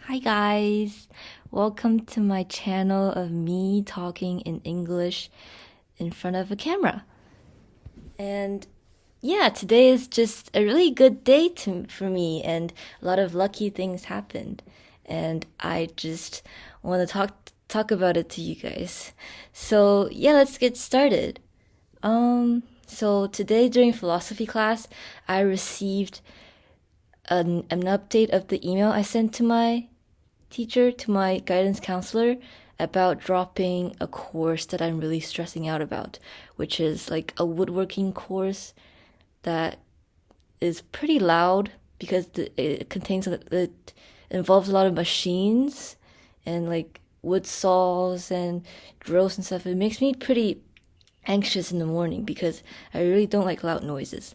Hi guys, welcome to my channel of me talking in English in front of a camera. And yeah, today is just a really good day for me, and a lot of lucky things happened. And I just want to talk about it to you guys. So yeah, let's get started. So today during philosophy class, I received an update of the email I sent to my teacher, to my guidance counselor, about dropping a course that I'm really stressing out about, which is like a woodworking course that is pretty loud because it involves a lot of machines and like wood saws and drills and stuff. It makes me pretty anxious in the morning because I really don't like loud noises.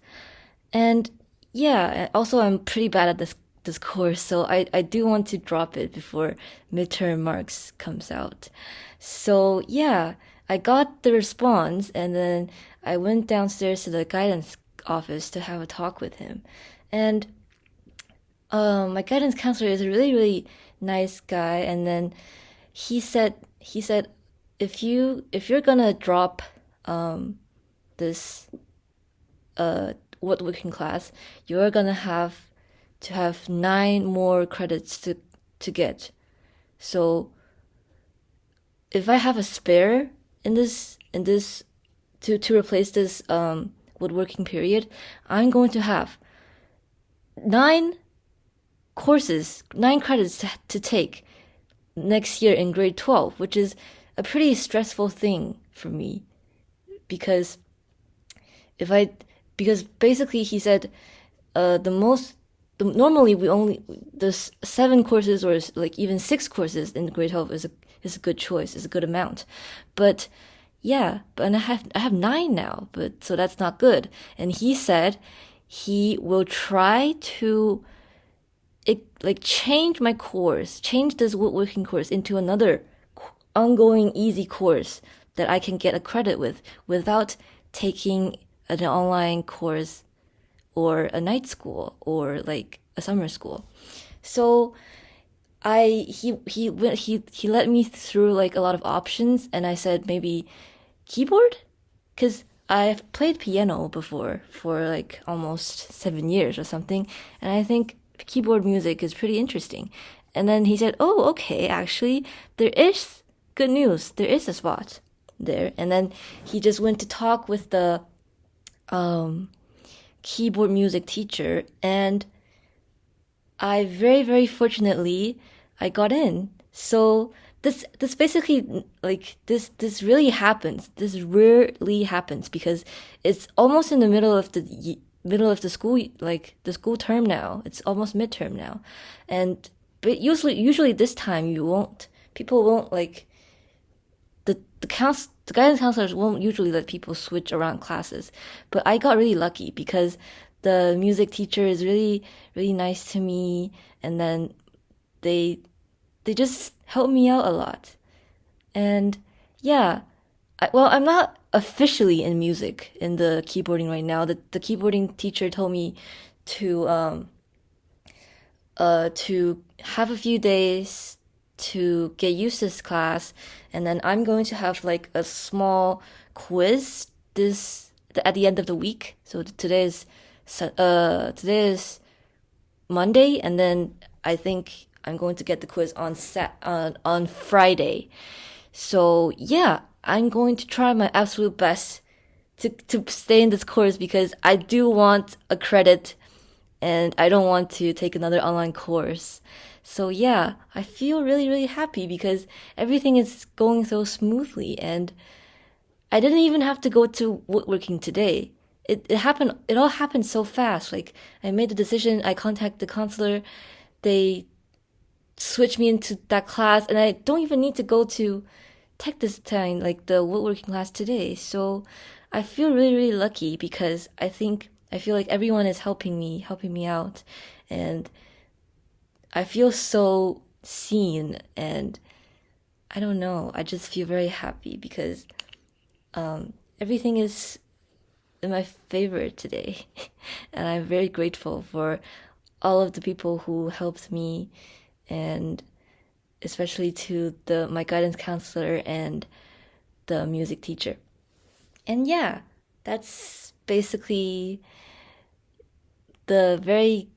And yeah, also I'm pretty bad at this course, so I do want to drop it before midterm marks comes out. So yeah, I got the response and then I went downstairs to the guidance office to have a talk with him. And my guidance counselor is a really nice guy, and then he said if you're gonna drop this woodworking class, you're gonna have to have 9 more credits to get. So if I have a spare in this to replace this woodworking period, I'm going to have 9 credits to take next year in grade 12, which is a pretty stressful thing for me because if I because basically he said normally we only there's 7 courses or like even 6 courses in grade 12 is a good choice, is a good amount, but yeah, but I have 9 now, but so that's not good. And he said he will try to change this woodworking course into another ongoing easy course that I can get a credit with without taking an online course or a night school or like a summer school. So he led me through like a lot of options, and I said maybe keyboard, because I've played piano before for like almost 7 years or something, and I think keyboard music is pretty interesting. And then he said, "Oh, okay, actually, there is good news. There is a spot there." And then he just went to talk with the keyboard music teacher, and I very fortunately I got in. So this basically like this really happens. This rarely happens because it's almost in the middle of the school, like the school term now. It's almost midterm now, and but usually this time you won't people won't like the guidance counselors won't usually let people switch around classes. But I got really lucky because the music teacher is really nice to me, and then they they just help me out a lot. And yeah, I'm not officially in music in the keyboarding right now. The keyboarding teacher told me to to have a few days to get used to this class, and then I'm going to have like a small quiz at the end of the week. So today is Monday, and then I think I'm going to get the quiz on Friday. So yeah, I'm going to try my absolute best to stay in this course because I do want a credit and I don't want to take another online course. So yeah, I feel really happy because everything is going so smoothly, and I didn't even have to go to woodworking today. It all happened so fast. Like I made the decision, I contacted the counselor, they switched me into that class, and I don't even need to go to tech this time, like the woodworking class today. So I feel really lucky because I feel like everyone is helping me out, and I feel so seen, and I don't know, I just feel very happy because everything is in my favor today. And I'm very grateful for all of the people who helped me and especially to my guidance counselor and the music teacher. And yeah, that's basically basically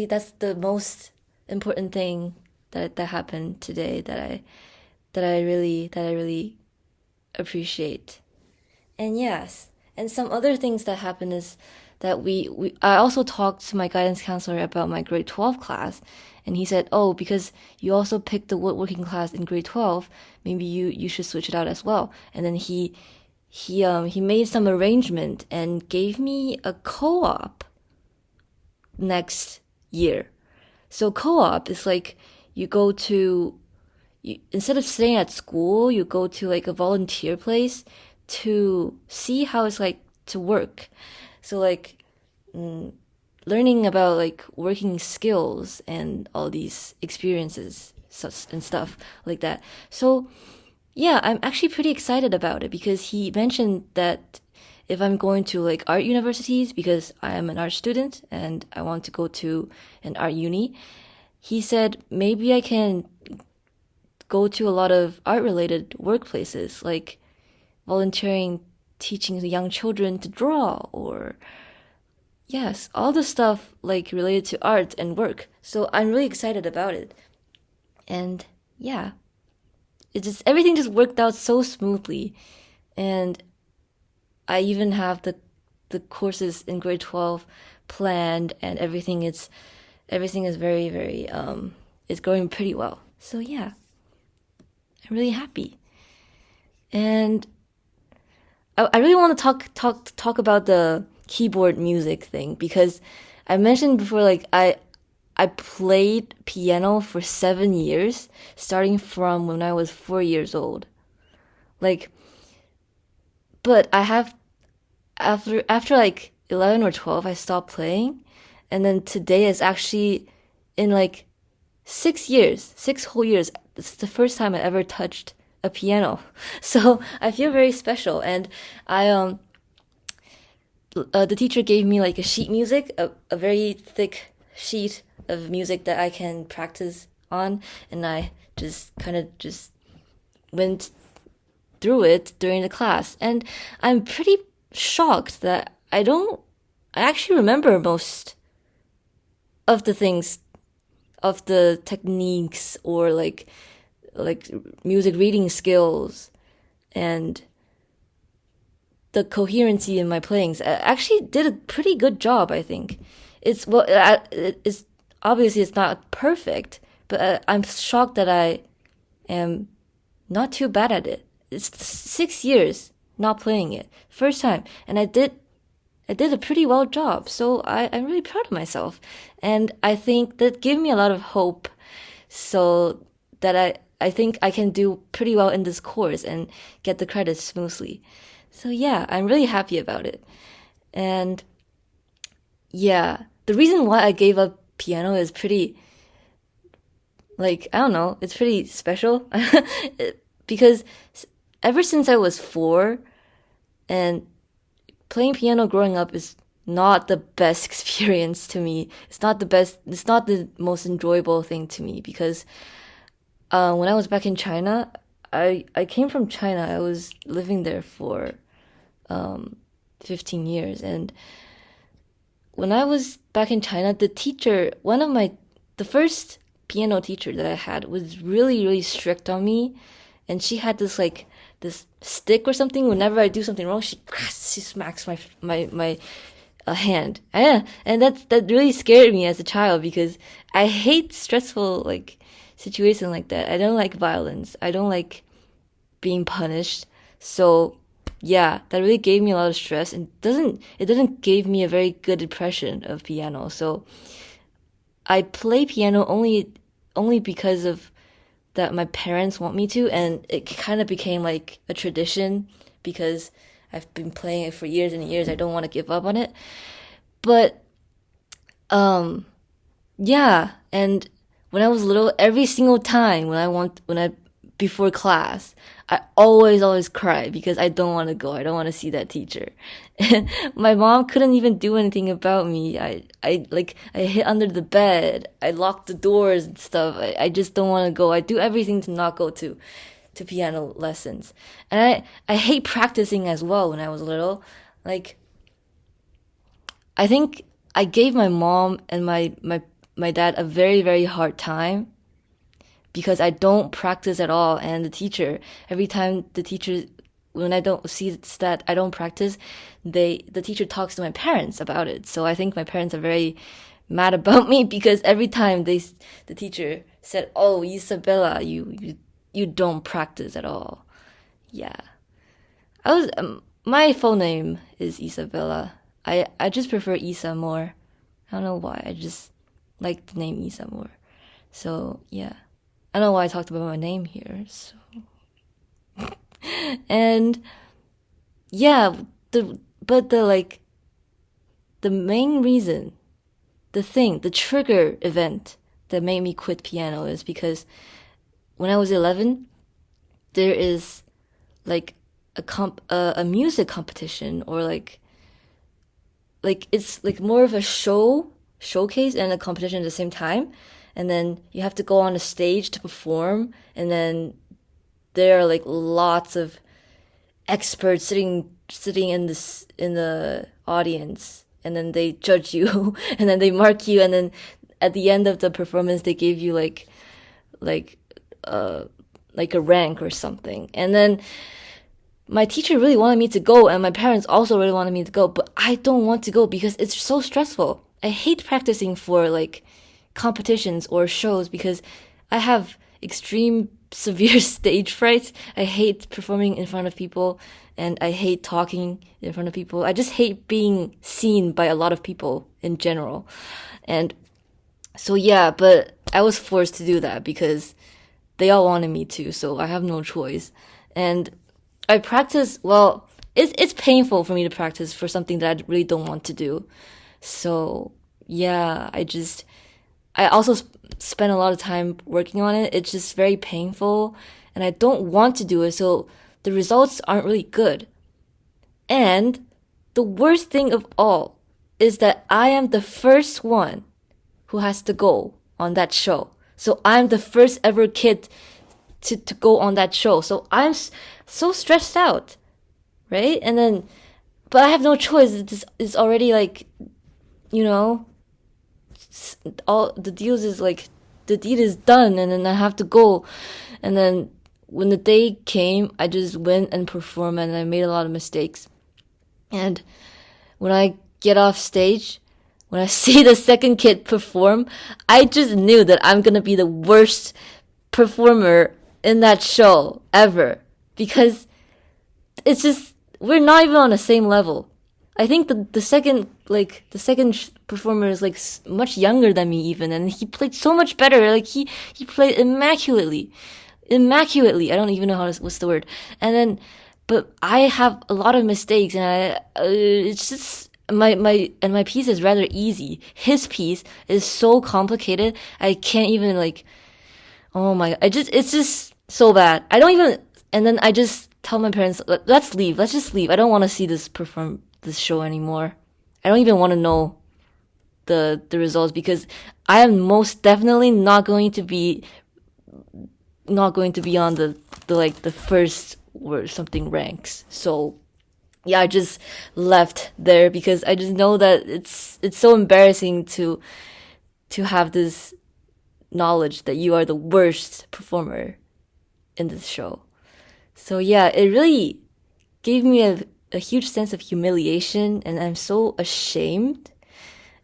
that's the most important thing that happened today that I really appreciate. And yes, and some other things that happened is that I also talked to my guidance counselor about my grade 12 class, and he said, "Oh, because you also picked the woodworking class in grade 12, maybe you should switch it out as well." And then he made some arrangement and gave me a co-op next year. So co-op is like instead of staying at school, you go to like a volunteer place to see how it's like to work. So like learning about like working skills and all these experiences and stuff like that. So yeah, I'm actually pretty excited about it because he mentioned that if I'm going to like art universities, because I am an art student and I want to go to an art uni, he said maybe I can go to a lot of art related workplaces, like volunteering, teaching the young children to draw, or yes, all the stuff like related to art and work. So I'm really excited about it. And yeah, everything just worked out so smoothly. And I even have the courses in grade 12 planned, and everything is very, very it's going pretty well. So yeah, I'm really happy. And I really want to talk about the keyboard music thing, because I mentioned before, like I played piano for 7 years, starting from when I was 4 years old. Like, but I have after like 11 or 12, I stopped playing, and then today is actually in like 6 whole years. It's the first time I ever touched a piano. So I feel very special. And the teacher gave me like a sheet music, a very thick sheet of music that I can practice on, and I just kind of just went through it during the class. And I'm pretty shocked that I actually remember most of the things, of the techniques, or like music reading skills and the coherency in my playings. I actually did a pretty good job, I think. It's obviously it's not perfect, but I'm shocked that I am not too bad at it. It's 6 years not playing it, first time, and I did a pretty well job. So I'm really proud of myself, and I think that gave me a lot of hope, so that I think I can do pretty well in this course and get the credits smoothly. So yeah, I'm really happy about it. And yeah, the reason why I gave up piano is pretty, like, I don't know, it's pretty special. Because ever since I was 4, and playing piano growing up is not the best experience to me. It's not the most enjoyable thing to me, because when I was back in China, I came from China. I was living there for 15 years, and when I was back in China, the first piano teacher that I had was really, really strict on me, and she had this stick or something. Whenever I do something wrong, she smacks my hand. And that really scared me as a child, because I hate stressful like situations like that. I don't like violence. I don't like being punished. So yeah, that really gave me a lot of stress, and it doesn't give me a very good impression of piano. So I play piano only because of that my parents want me to, and it kind of became like a tradition because I've been playing it for years and years. I don't want to give up on it. But yeah, and when I was little, every single time when I before class, I always cry because I don't want to go. I don't want to see that teacher. And my mom couldn't even do anything about me. I hid under the bed. I locked the doors and stuff. I just don't want to go. I do everything to not go to piano lessons. And I hate practicing as well when I was little. Like, I think I gave my mom and my dad a very hard time because I don't practice at all. And every time when I don't see that I don't practice, the teacher talks to my parents about it. So I think my parents are very mad about me because every time the teacher said, "Oh, Isabella, you don't practice at all." Yeah. My full name is Isabella. I just prefer Isa more. I don't know why. I just like the name Isa more. So, yeah. I don't know why I talked about my name here. So, and yeah, the main reason, the trigger event that made me quit piano is because when I was 11, there is like a music competition, or like it's like more of a showcase and a competition at the same time. And then you have to go on a stage to perform, and then there are like lots of experts sitting in the audience, and then they judge you and then they mark you, and then at the end of the performance they give you like a rank or something. And then my teacher really wanted me to go, and my parents also really wanted me to go, but I don't want to go because it's so stressful. I hate practicing for like competitions or shows because I have extreme severe stage fright. I hate performing in front of people, and I hate talking in front of people. I just hate being seen by a lot of people in general. And so yeah, but I was forced to do that because they all wanted me to, so I have no choice. And I practice, well, it's painful for me to practice for something that I really don't want to do. So yeah, I also spend a lot of time working on it. It's just very painful, and I don't want to do it, so the results aren't really good. And the worst thing of all is that I am the first one who has to go on that show. So I'm the first ever kid to go on that show. So I'm so stressed out, right? And then, but I have no choice. It's already like, you know, all the deals is like, the deed is done, and then I have to go. And then when the day came, I just went and performed, and I made a lot of mistakes. And when I get off stage, when I see the second kid perform, I just knew that I'm gonna be the worst performer in that show ever, because it's just, we're not even on the same level. I think the second performer is like much younger than me even, and he played so much better. Like he played immaculately. I don't even know what's the word. And then, but I have a lot of mistakes, and it's just my piece is rather easy. His piece is so complicated. I can't even like. Oh my! It's just so bad. I don't even. And then I just tell my parents, let's leave. Let's just leave. I don't want to see this show anymore. I don't even want to know the results, because I am most definitely not going to be on the first or something ranks. So yeah, I just left there because I just know that it's so embarrassing to have this knowledge that you are the worst performer in this show. So yeah, it really gave me a huge sense of humiliation, and I'm so ashamed.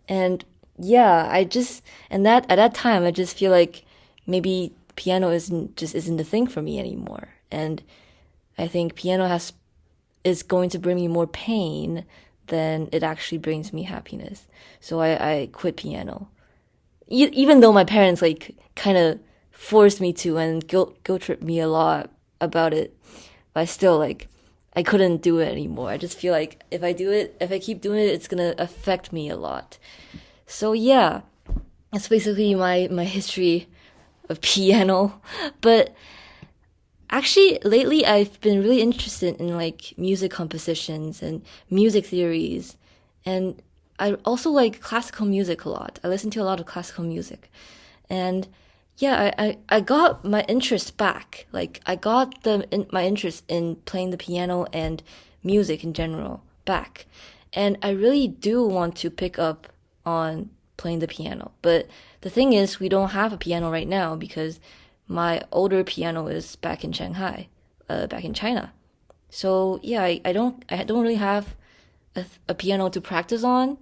And yeah, at that time, I just feel like maybe piano isn't the thing for me anymore. And I think piano is going to bring me more pain than it actually brings me happiness. So I quit piano. Even though my parents like kind of forced me to and guilt tripped me a lot about it, but I still like, I couldn't do it anymore. I just feel like if I keep doing it, it's gonna affect me a lot. So yeah, that's basically my history of piano. But actually, lately I've been really interested in like music compositions and music theories. And I also like classical music a lot. I listen to a lot of classical music. And yeah, I got my interest back. Like I got my interest in playing the piano and music in general back. And I really do want to pick up on playing the piano. But the thing is, we don't have a piano right now because my older piano is back in Shanghai, back in China. So yeah, I don't really have a piano to practice on.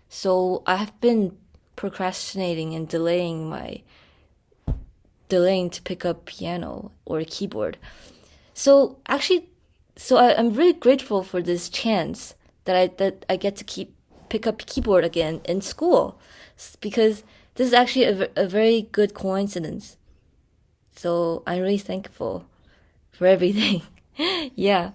So I have been procrastinating and delaying to pick up piano or keyboard. So actually, I'm really grateful for this chance that I get to pick up keyboard again in school, because this is actually a very good coincidence. So I'm really thankful for everything. Yeah,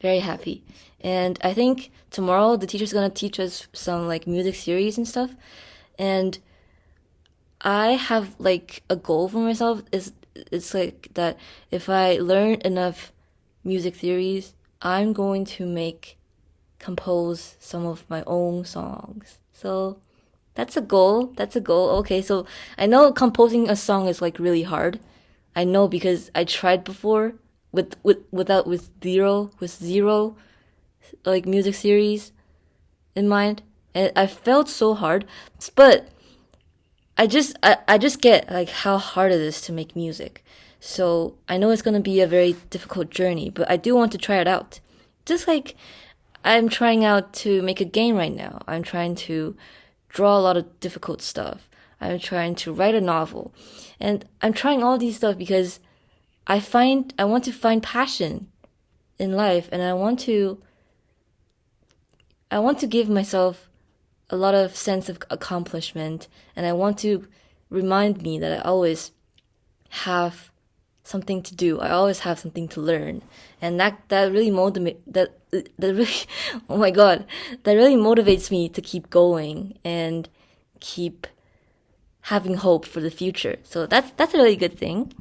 very happy. And I think tomorrow the teacher's gonna teach us some like music theories and stuff. And I have like a goal for myself is it's like that if I learn enough music theories, I'm going to compose some of my own songs. So that's a goal. That's a goal. Okay, so I know composing a song is like really hard. I know because I tried before with zero like music theories in mind, and I felt so hard. But I just get like how hard it is to make music. So I know it's gonna be a very difficult journey, but I do want to try it out. Just like I'm trying out to make a game right now. I'm trying to draw a lot of difficult stuff. I'm trying to write a novel. And I'm trying all these stuff because I want to find passion in life, and I want to give myself a lot of sense of accomplishment, and I want to remind me that I always have something to do. I always have something to learn, and that really that really oh my god, that really motivates me to keep going and keep having hope for the future. So that's a really good thing,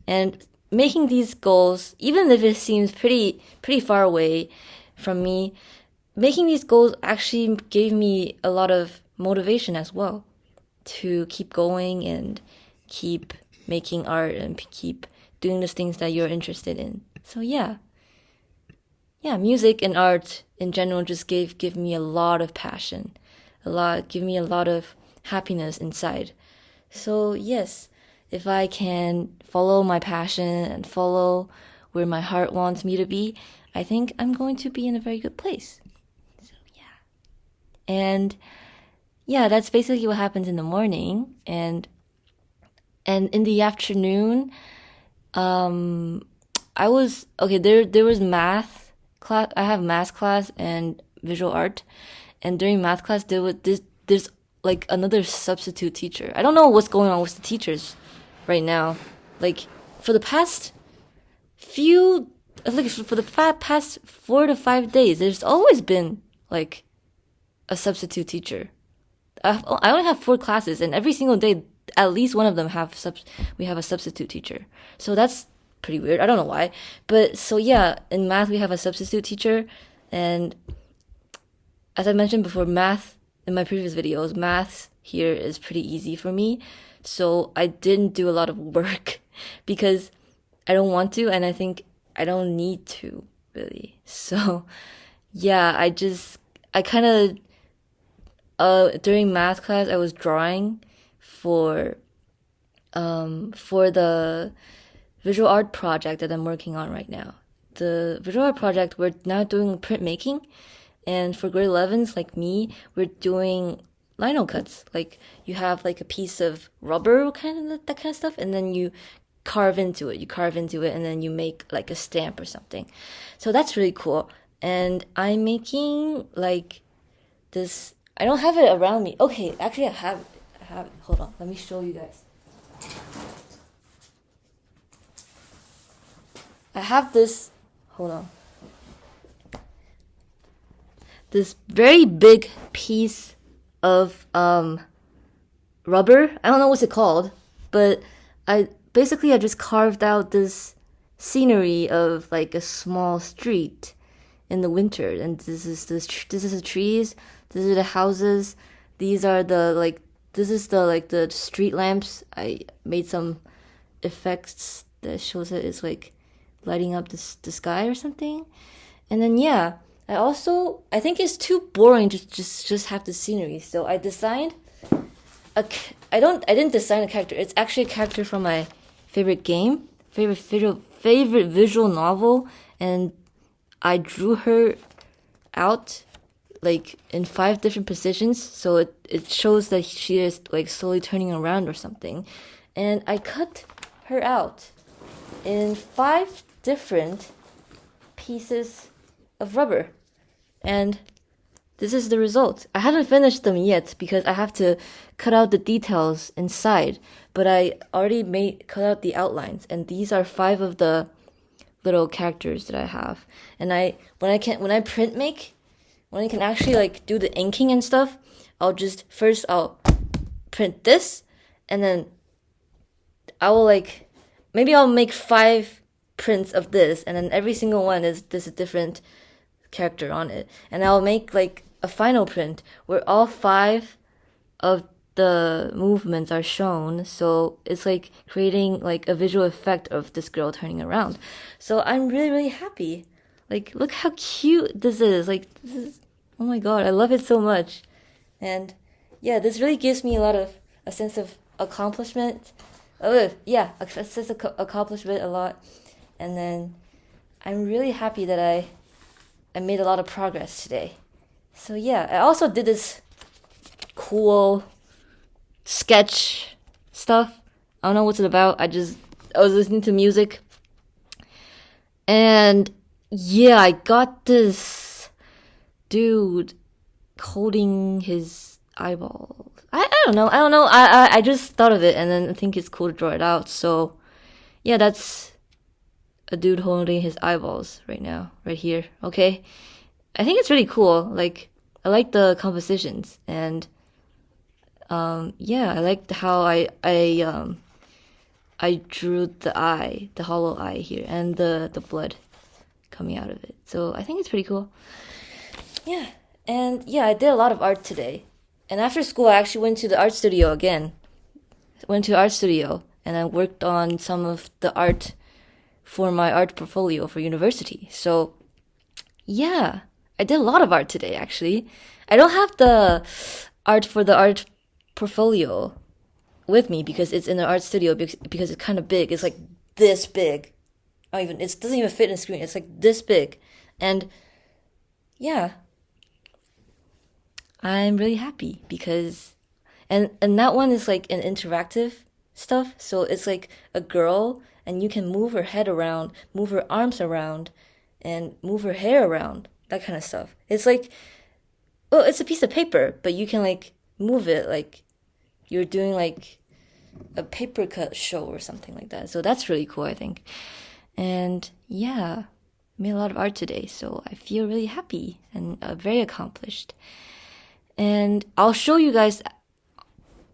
and making these goals, even if it seems pretty far away from me, making these goals actually gave me a lot of motivation as well to keep going and keep making art and keep doing the things that you're interested in. So yeah, music and art in general just give me a lot of passion, give me a lot of happiness inside. So yes, if I can follow my passion and follow where my heart wants me to be, I think I'm going to be in a very good place. So yeah. And yeah, that's basically what happens in the morning. And in the afternoon, I was okay, there was math class. I have math class and visual art. And during math class there's like another substitute teacher. I don't know what's going on with the teachers right now. Like for the past past 4 to 5 days, there's always been like a substitute teacher. I only have 4 classes, and every single day, at least one of them we have a substitute teacher. So that's pretty weird. I don't know why, but so yeah, in math we have a substitute teacher, and as I mentioned before, math in my previous videos, math here is pretty easy for me. So I didn't do a lot of work because I don't want to, and I think I don't need to really. So yeah, I kind of during math class I was drawing for the visual art project that I'm working on right now. The visual art project, we're now doing printmaking, and for grade 11s like me, we're doing lino cuts. Like you have like a piece of rubber that kind of stuff, and then you carve into it. You carve into it, and then you make like a stamp or something. So that's really cool. And I'm making like this. I don't have it around me. Okay, actually I have it. Hold on, let me show you guys. I have this. Hold on. This very big piece of rubber. I don't know what's it called, but I just carved out this scenery of like a small street in the winter, and this is the trees, this is the houses, these are the like this is the like the street lamps. I made some effects that shows that it's like lighting up the sky or something. And then yeah, I think it's too boring to just have the scenery, so I designed I didn't design a character. It's actually a character from my favorite game, favorite visual novel, and I drew her out like in 5 different positions, so it shows that she is like slowly turning around or something. And I cut her out in 5 different pieces of rubber. And this is the result. I haven't finished them yet because I have to cut out the details inside, but I already cut out the outlines, and these are 5 of the little characters that I have. And when I can actually like do the inking and stuff, I'll print this, and then I will like maybe I'll make 5 prints of this, and then every single one is there's a different character on it, and I'll make like a final print where all 5 of the movements are shown, so it's like creating like a visual effect of this girl turning around. So I'm really, really happy. Like, look how cute this is. Like, this is, oh my god, I love it so much. And yeah, this really gives me a sense of accomplishment. Yeah, a sense of accomplishment a lot. And then I'm really happy that I made a lot of progress today. So yeah, I also did this cool sketch stuff. I don't know what's it about. I was listening to music, and yeah, I got this dude holding his eyeball. I don't know. I just thought of it, and then I think it's cool to draw it out. So yeah, that's a dude holding his eyeballs right now, right here. Okay, I think it's really cool. Like, I like the compositions, and yeah, I liked how I drew the hollow eye here, and the blood coming out of it. So I think it's pretty cool. Yeah, and yeah, I did a lot of art today. And after school, I actually went to the art studio again. Went to art studio, and I worked on some of the art for my art portfolio for university. So yeah, I did a lot of art today, actually. I don't have the art for the art portfolio with me because it's in the art studio because it's kind of big. It's like this big. It doesn't even fit in the screen. It's like this big. And yeah, I'm really happy because and that one is like an interactive stuff. So it's like a girl, and you can move her head around, move her arms around, and move her hair around, that kind of stuff. It's like, well, it's a piece of paper, but you can like move it like you're doing like a paper cut show or something like that. So that's really cool, I think. And yeah, I made a lot of art today, so I feel really happy and very accomplished. And I'll show you guys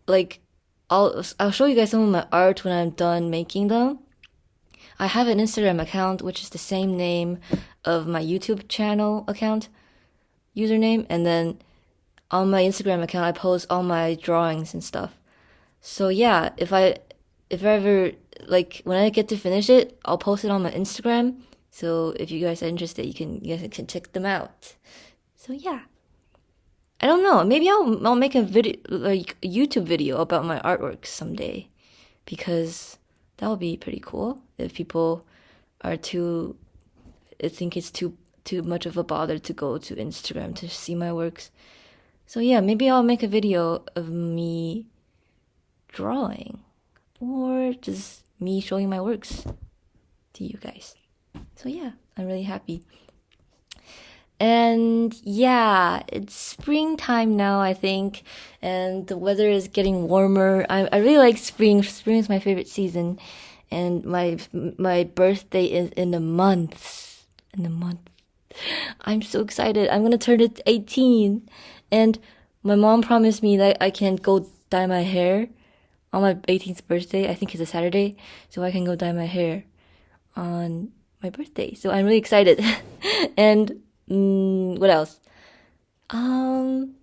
like I'll show you guys some of my art when I'm done making them. I have an Instagram account which is the same name of my YouTube channel account username, and then on my Instagram account I post all my drawings and stuff. So yeah, if I ever like when I get to finish it, I'll post it on my Instagram. So if you guys are interested, you guys can check them out. So yeah. I don't know. Maybe I'll make a video, like a YouTube video about my artwork someday, because that would be pretty cool if people I think it's too much of a bother to go to Instagram to see my works. So yeah, maybe I'll make a video of me drawing, or just me showing my works to you guys. So yeah, I'm really happy. And yeah, it's springtime now, I think, and the weather is getting warmer. I really like spring. Spring is my favorite season, and my birthday is in a month. I'm so excited. I'm gonna turn 18, and my mom promised me that I can go dye my hair on my 18th birthday. I think it's a Saturday, so I can go dye my hair on my birthday. So I'm really excited. And what else? Um,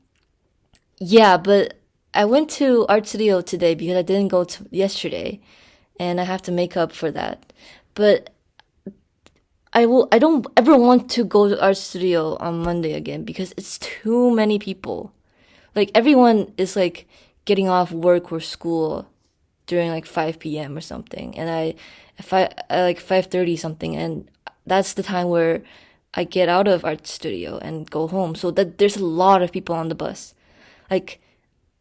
yeah, but I went to art studio today because I didn't go to yesterday, and I have to make up for that. But I don't ever want to go to art studio on Monday again because it's too many people. Like everyone is like getting off work or school during like 5 p.m. or something, and if I like 5:30 something, and that's the time where I get out of art studio and go home. So that there's a lot of people on the bus. Like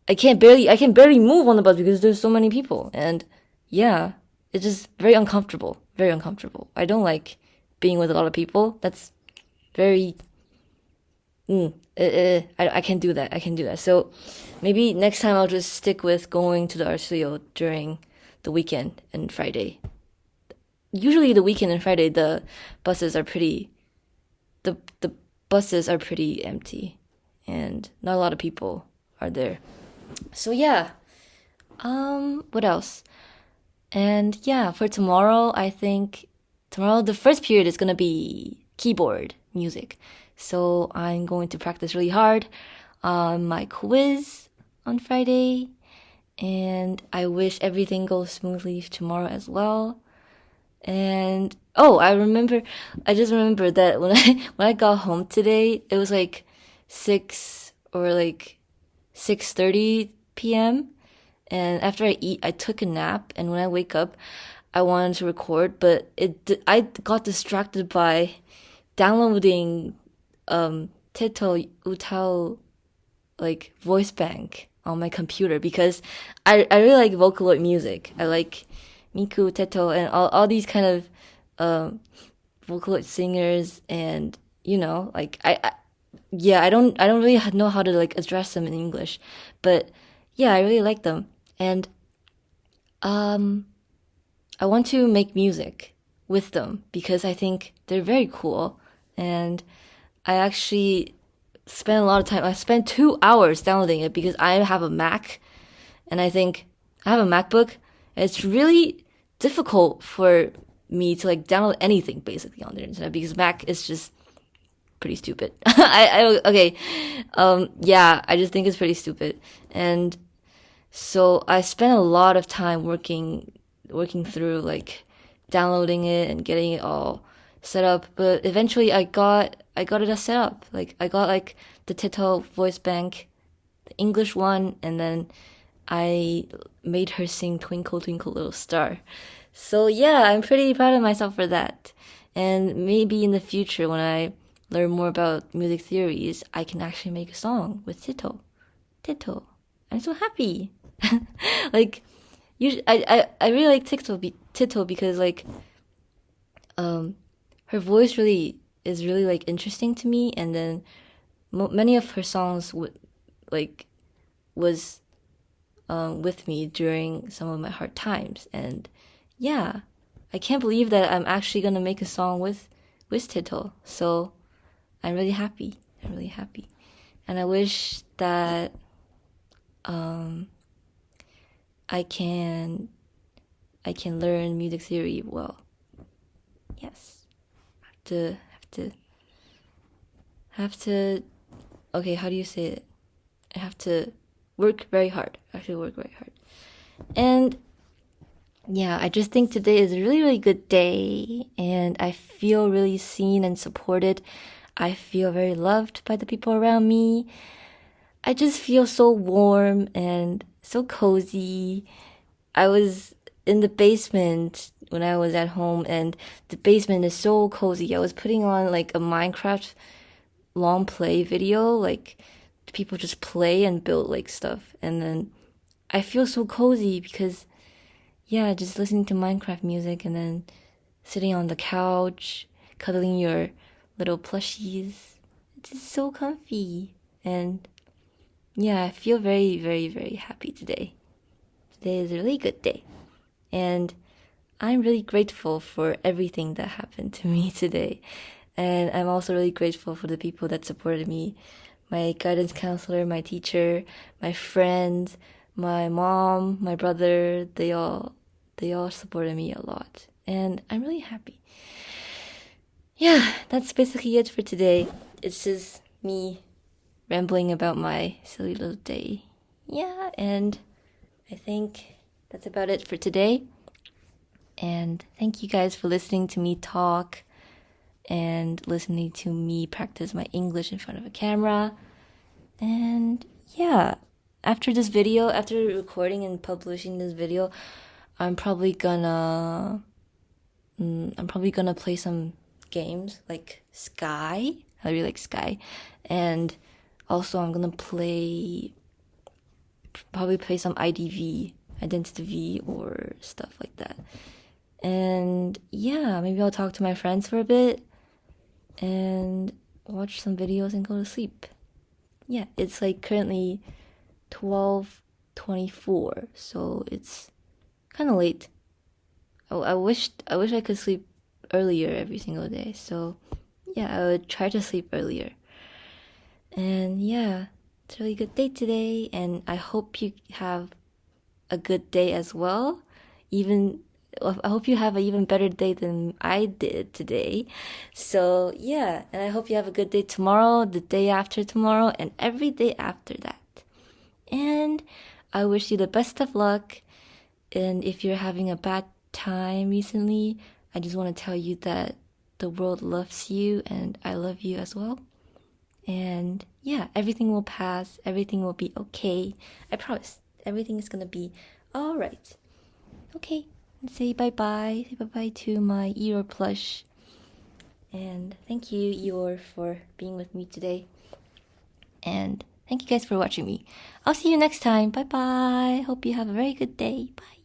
I can barely move on the bus because there's so many people, and yeah, it's just very uncomfortable, very uncomfortable. I don't like being with a lot of people. That's very I can't do that. I can't do that. So maybe next time I'll just stick with going to the art studio during the weekend and Friday. Usually the weekend and Friday buses are pretty the buses are pretty empty and not a lot of people are there. So yeah. What else? And yeah, for tomorrow, I think tomorrow the first period is gonna be keyboard music. So I'm going to practice really hard on my quiz on Friday. And I wish everything goes smoothly tomorrow as well. And oh, I just remembered that when I got home today, it was like 6 or like 6:30 p.m. And after I eat, I took a nap, and when I wake up, I wanted to record, but I got distracted by downloading Teto Utao like voice bank on my computer because I really like Vocaloid music. I like Miku, Teto, and all these kind of Vocaloid singers, and like yeah, I don't really know how to like address them in English, but yeah, I really like them. And I want to make music with them because I think they're very cool. And I actually spent a lot of time. I spent 2 hours downloading it because I have a Mac, and I think I have a MacBook. And it's really difficult for me to like download anything basically on the internet because Mac is just pretty stupid. Okay, yeah, I just think it's pretty stupid, and so I spent a lot of time working through like downloading it and getting it all set up. But eventually I got it all set up. Like I got like the Tito voice bank, the English one, and then I made her sing Twinkle Twinkle Little Star. So yeah, I'm pretty proud of myself for that. And maybe in the future when I learn more about music theories, I can actually make a song with Tito. Tito. I'm so happy. Like, I really like Tito because like, her voice really is really like interesting to me, and then many of her songs was with me during some of my hard times, and yeah, I can't believe that I'm actually gonna make a song with Tito. So I'm really happy. I'm really happy, and I wish that I can learn music theory well. Yes. Have to okay, how do you say it? I have to work very hard. I have to work very hard. And yeah, I just think today is a really, really good day, and I feel really seen and supported. I feel very loved by the people around me. I just feel so warm and so cozy. I was in the basement when I was at home, and the basement is so cozy. I was putting on like a Minecraft long play video, like people just play and build like stuff, and then I feel so cozy because yeah, just listening to Minecraft music and then sitting on the couch, cuddling your little plushies. It's just so comfy. And yeah, I feel very, very, very happy today. Today is a really good day. And I'm really grateful for everything that happened to me today. And I'm also really grateful for the people that supported me. My guidance counselor, my teacher, my friends, my mom, my brother, they all they all supported me a lot. And I'm really happy. Yeah, that's basically it for today. It's just me rambling about my silly little day. Yeah, and I think that's about it for today. And thank you guys for listening to me talk and listening to me practice my English in front of a camera. And yeah, after this video, after recording and publishing this video, I'm probably gonna play some games like Sky. I really like Sky. And also I'm gonna probably play some IDV, Identity V, or stuff like that. And yeah, maybe I'll talk to my friends for a bit and watch some videos and go to sleep. Yeah, it's like currently 12:24, so it's kind of late. I wish I could sleep earlier every single day. So yeah, I would try to sleep earlier. And yeah, it's a really good day today, and I hope you have a good day as well. I hope you have an even better day than I did today. So yeah, and I hope you have a good day tomorrow, the day after tomorrow, and every day after that. And I wish you the best of luck. And if you're having a bad time recently, I just want to tell you that the world loves you and I love you as well. And yeah, everything will pass. Everything will be okay. I promise. Everything is gonna be all right. Okay. Say bye-bye. Say bye-bye to my Eeyore plush. And thank you, Eeyore, for being with me today. And thank you guys for watching me. I'll see you next time. Bye-bye. Hope you have a very good day. Bye.